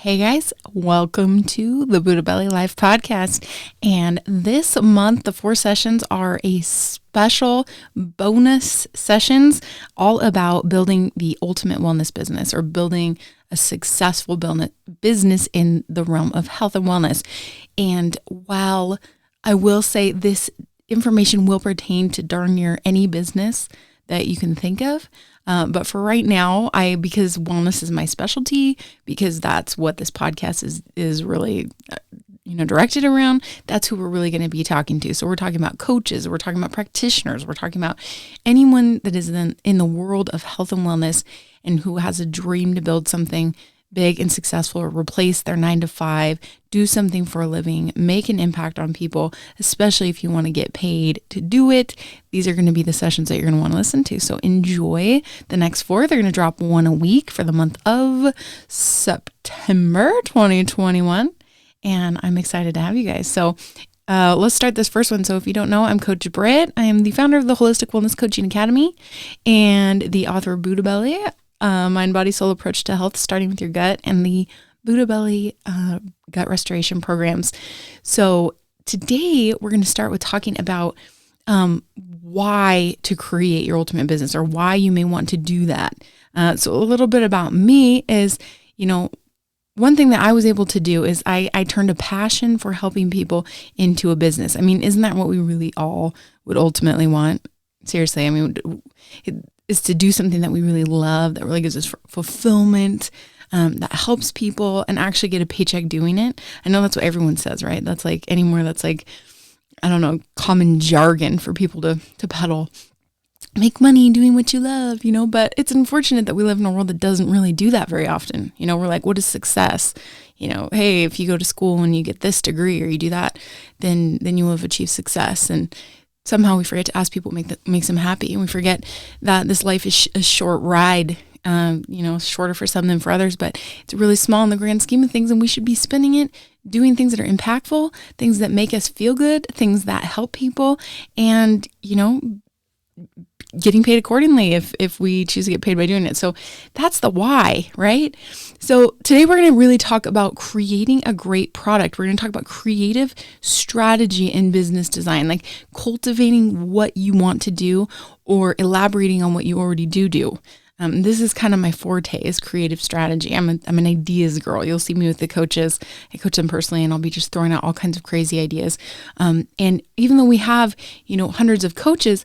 Hey guys, welcome to the Buddha Belly Life podcast. And this month, the 4 sessions are a special bonus sessions all about building the ultimate wellness business or building a successful business in the realm of health and wellness. And while I will say this information will pertain to darn near any business that you can think of, but for right now, because wellness is my specialty, because that's what this podcast is really, directed around, that's who we're really going to be talking to. So we're talking about coaches, we're talking about practitioners, we're talking about anyone that is in the world of health and wellness and who has a dream to build something big and successful, or replace their 9-to-5, do something for a living, make an impact on people, especially if you want to get paid to do it. These are going to be the sessions that you're going to want to listen to. So enjoy the next 4. They're going to drop 1 a week for the month of September 2021. And I'm excited to have you guys. So let's start this first one. So if you don't know, I'm Coach Britt. I am the founder of the Holistic Wellness Coaching Academy and the author of Buddha Belly, Mind, Body, Soul Approach to Health, starting with your gut, and the Buddha Belly gut restoration programs. So today we're going to start with talking about why to create your ultimate business, or why you may want to do that. So a little bit about me is, one thing that I was able to do is I turned a passion for helping people into a business. I mean, isn't that what we really all would ultimately want? Seriously, I mean, is to do something that we really love, that really gives us fulfillment, that helps people, and actually get a paycheck doing it. I know that's what everyone says, right? That's like I don't know, common jargon for people to peddle. Make money doing what you love, but it's unfortunate that we live in a world that doesn't really do that very often. We're like, what is success? Hey, if you go to school and you get this degree or you do that, then you will have achieved success. And somehow we forget to ask people what makes them happy. And we forget that this life is a short ride, shorter for some than for others, but it's really small in the grand scheme of things. And we should be spending it doing things that are impactful, things that make us feel good, things that help people, and, getting paid accordingly if we choose to get paid by doing it. So that's the why, right? So today we're going to really talk about creating a great product. We're going to talk about creative strategy in business design, like cultivating what you want to do or elaborating on what you already do. This is kind of my forte, is creative strategy. I'm an ideas girl. You'll see me with the coaches. I coach them personally, and I'll be just throwing out all kinds of crazy ideas. And even though we have, hundreds of coaches,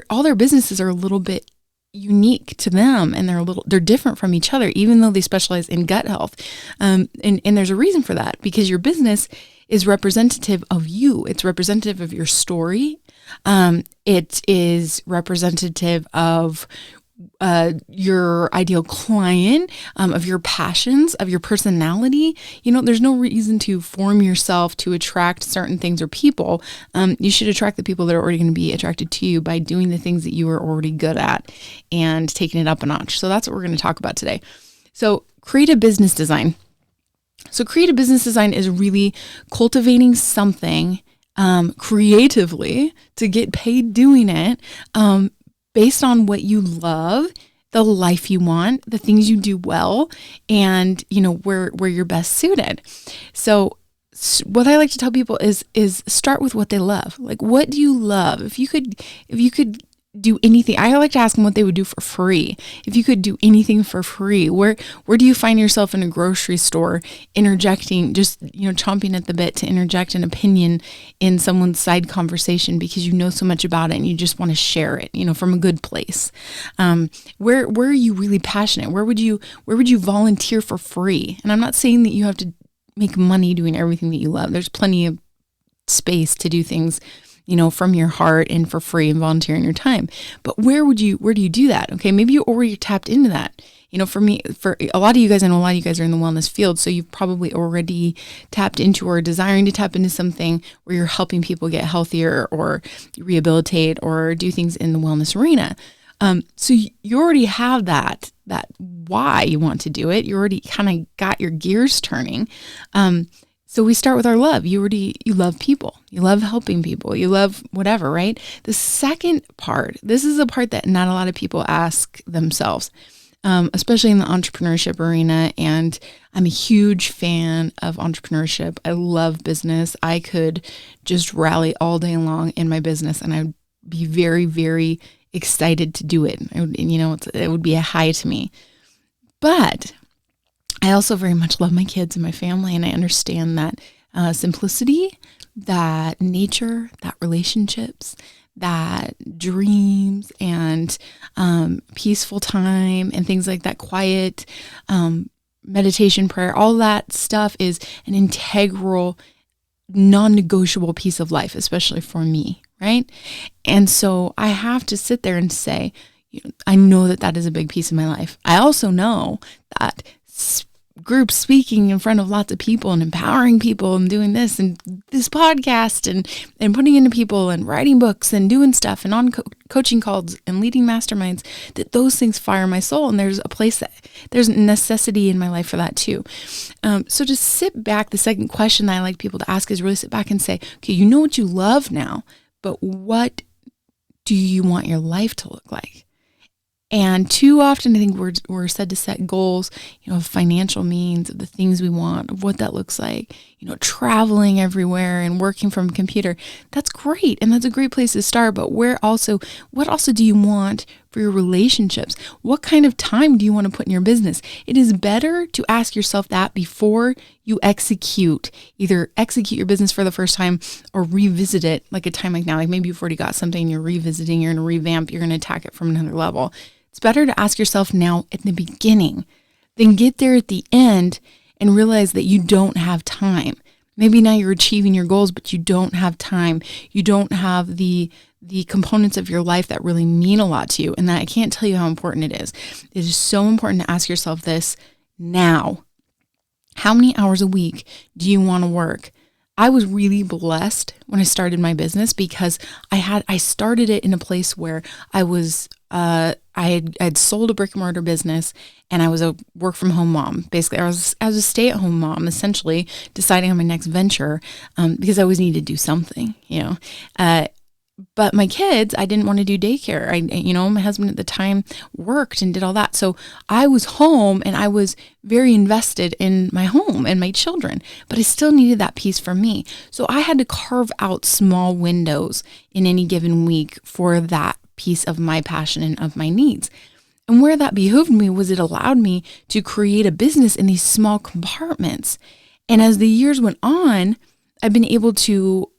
all their businesses are a little bit unique to them, and they're different from each other, even though they specialize in gut health. And there's a reason for that, because your business is representative of you. It's representative of your story. It is representative of your ideal client, of your passions, of your personality. There's no reason to form yourself to attract certain things or people. You should attract the people that are already going to be attracted to you by doing the things that you are already good at and taking it up a notch. So that's what we're going to talk about today. So creative business design. So creative business design is really cultivating something creatively to get paid doing it, based on what you love, the life you want, the things you do well, and where you're best suited. So what I like to tell people is start with what they love. Like, what do you love? If you could do anything, I like to ask them what they would do for free. If you could do anything for free, where do you find yourself in a grocery store interjecting, just, chomping at the bit to interject an opinion in someone's side conversation because you know so much about it and you just want to share it, from a good place? Where are you really passionate? Where would you volunteer for free? And I'm not saying that you have to make money doing everything that you love. There's plenty of space to do things from your heart and for free and volunteering your time. But where do you do that? Okay. Maybe you already tapped into that. For me, for a lot of you guys, I know a lot of you guys are in the wellness field, so you've probably already tapped into or desiring to tap into something where you're helping people get healthier or rehabilitate or do things in the wellness arena. So you already have that why you want to do it. You already kind of got your gears turning. So we start with our love. You love people. You love helping people. You love whatever, right? The second part, this is a part that not a lot of people ask themselves. especially in the entrepreneurship arena. And I'm a huge fan of entrepreneurship. I love business. I could just rally all day long in my business, and I would be very, very excited to do it. It would be a high to me. But I also very much love my kids and my family, and I understand that simplicity, that nature, that relationships, that dreams and peaceful time and things like that, quiet, meditation, prayer, all that stuff is an integral, non-negotiable piece of life, especially for me, right? And so I have to sit there and say, I know that is a big piece of my life. I also know that group speaking in front of lots of people and empowering people and doing this and this podcast and putting into people and writing books and doing stuff and on coaching calls and leading masterminds, that those things fire my soul. And there's there's necessity in my life for that too. So to sit back, the second question that I like people to ask is really sit back and say, okay, you know what you love now, but what do you want your life to look like? And too often, I think we're said to set goals, of financial means, of the things we want, of what that looks like, traveling everywhere and working from a computer. That's great. And that's a great place to start. But what also do you want for your relationships? What kind of time do you want to put in your business? It is better to ask yourself that before you either execute your business for the first time or revisit it like a time like now. Like maybe you've already got something you're revisiting, you're going to revamp, you're going to attack it from another level. It's better to ask yourself now at the beginning than get there at the end and realize that you don't have time. Maybe now you're achieving your goals, but you don't have time. You don't have the components of your life that really mean a lot to you. And that I can't tell you how important it is. It is so important to ask yourself this now. How many hours a week do you want to work? I was really blessed when I started my business because I started it in a place where I was I'd sold a brick and mortar business and I was a work from home mom. Basically, I was a stay-at-home mom, essentially deciding on my next venture because I always needed to do something, But my kids, I didn't want to do daycare. My husband at the time worked and did all that. So I was home and I was very invested in my home and my children, but I still needed that piece for me. So I had to carve out small windows in any given week for that piece of my passion and of my needs. And where that behooved me was it allowed me to create a business in these small compartments. And as the years went on, I've been able to,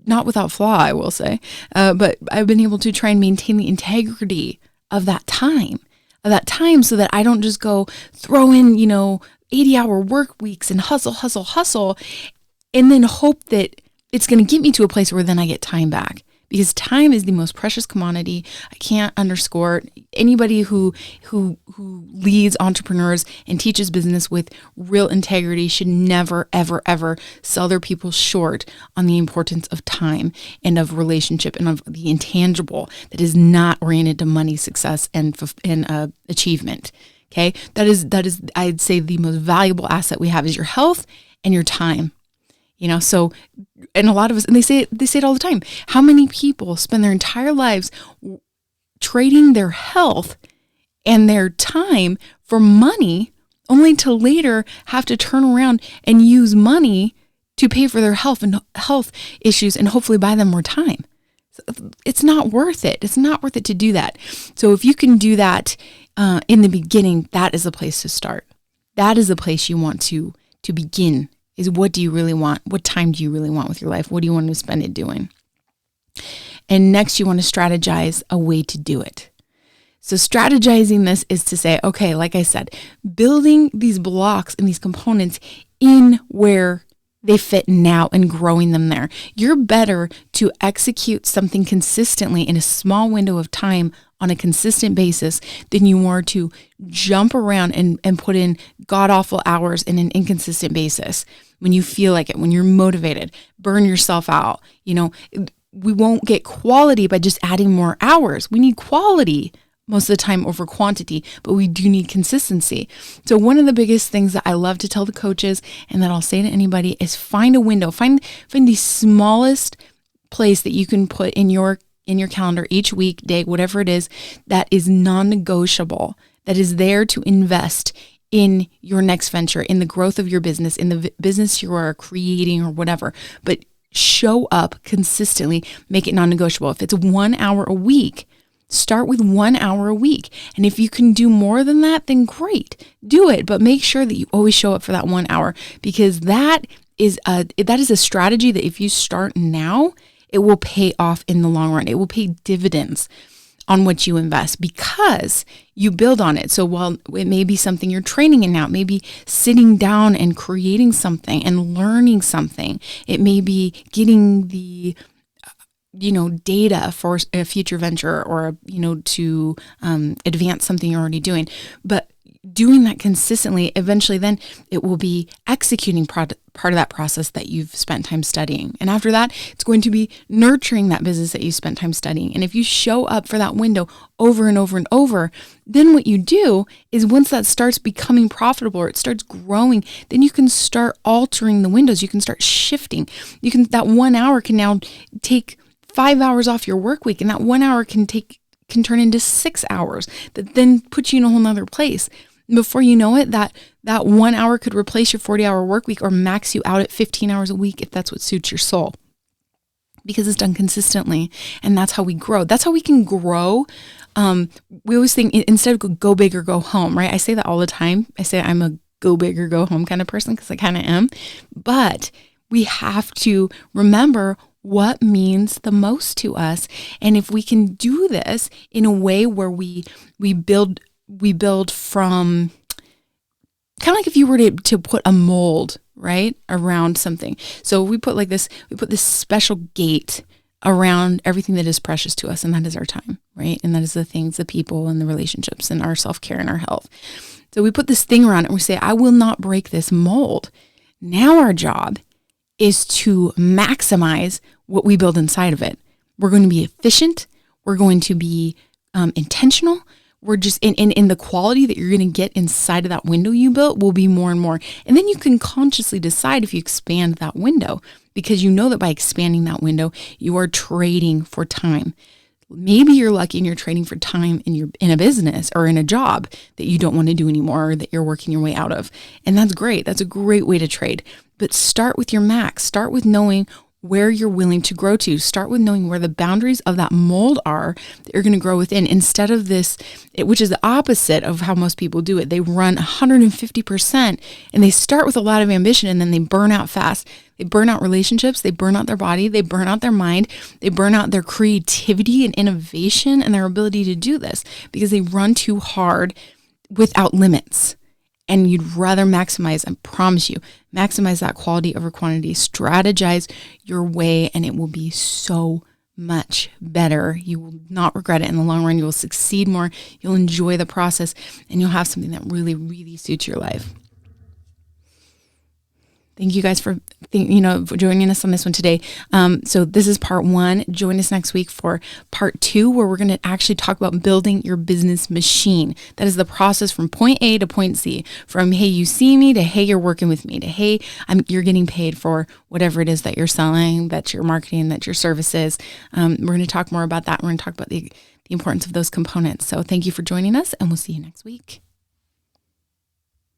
not without flaw, I will say, but I've been able to try and maintain the integrity of that time so that I don't just go throw in, 80-hour work weeks and hustle, and then hope that it's going to get me to a place where then I get time back. Because time is the most precious commodity. I can't underscore. Anybody who leads entrepreneurs and teaches business with real integrity should never, ever, ever sell their people short on the importance of time and of relationship and of the intangible that is not oriented to money, success, and achievement. Okay, that is I'd say the most valuable asset we have is your health and your time. So, and a lot of us, and they say it all the time. How many people spend their entire lives trading their health and their time for money, only to later have to turn around and use money to pay for their health issues and hopefully buy them more time? It's not worth it. It's not worth it to do that. So if you can do that in the beginning, that is the place to start. That is the place you want to begin. Is what do you really want? What time do you really want with your life? What do you want to spend it doing? And next, you want to strategize a way to do it. So strategizing this is to say, okay, like I said, building these blocks and these components in where they fit now and growing them there. You're better to execute something consistently in a small window of time on a consistent basis than you are to jump around and put in god-awful hours in an inconsistent basis. When you feel like it, when you're motivated, burn yourself out. We won't get quality by just adding more hours. We need quality most of the time over quantity, but we do need consistency. So one of the biggest things that I love to tell the coaches and that I'll say to anybody is find a window, find the smallest place that you can put in your calendar each week, day, whatever it is, that is non-negotiable, that is there to invest in your next venture, in the growth of your business, in the business you are creating or whatever. But show up consistently, make it non-negotiable. If it's 1 hour a week, start with 1 hour a week. And if you can do more than that, then great, do it. But make sure that you always show up for that 1 hour, because that is a strategy that if you start now, it will pay off in the long run. It will pay dividends on what you invest because you build on it. So while it may be something you're training in now, it may be sitting down and creating something and learning something. It may be getting the data for a future venture or, to advance something you're already doing. But doing that consistently, eventually then it will be executing part of that process that you've spent time studying. And after that, it's going to be nurturing that business that you spent time studying. And if you show up for that window over and over and over, then what you do is once that starts becoming profitable or it starts growing, then you can start altering the windows. You can start shifting. That 1 hour can now take 5 hours off your work week, and that 1 hour can turn into 6 hours that then puts you in a whole nother place. Before you know it, that 1 hour could replace your 40-hour work week or max you out at 15 hours a week if that's what suits your soul, because it's done consistently. And that's how we grow. That's how we can grow. We always think instead of go big or go home, right? I say that all the time. I say I'm a go big or go home kind of person because I kind of am. But we have to remember what means the most to us. And if we can do this in a way where we build from kind of like if you were to put a mold, right, around something. So we put this special gate around everything that is precious to us, and that is our time, right? And that is the things, the people and the relationships and our self-care and our health. So we put this thing around it and we say, I will not break this mold. Now our job is to maximize what we build inside of it. We're going to be efficient. We're going to be intentional. We're just in the quality that you're going to get inside of that window you built will be more and more. And then you can consciously decide if you expand that window, because you know that by expanding that window, you are trading for time. Maybe you're lucky and you're trading for time in a business or in a job that you don't want to do anymore or that you're working your way out of. And that's great. That's a great way to trade. But start with your max. Start with knowing where you're willing to grow to. Start with knowing where the boundaries of that mold are that you're going to grow within, instead of this, which is the opposite of how most people do it. They run 150% and they start with a lot of ambition and then they burn out fast. They burn out relationships. They burn out their body. They burn out their mind. They burn out their creativity and innovation and their ability to do this because they run too hard without limits. And you'd rather maximize, I promise you, maximize that quality over quantity. Strategize your way and it will be so much better. You will not regret it in the long run. You will succeed more. You'll enjoy the process and you'll have something that really, really suits your life. Thank you guys for joining us on this one today. So this is part 1. Join us next week for part 2, where we're going to actually talk about building your business machine. That is the process from point A to point Z, from, hey, you see me, to, hey, you're working with me, to, hey, you're getting paid for whatever it is that you're selling, that you're marketing, that your service is. We're going to talk more about that. We're going to talk about the importance of those components. So thank you for joining us, and we'll see you next week.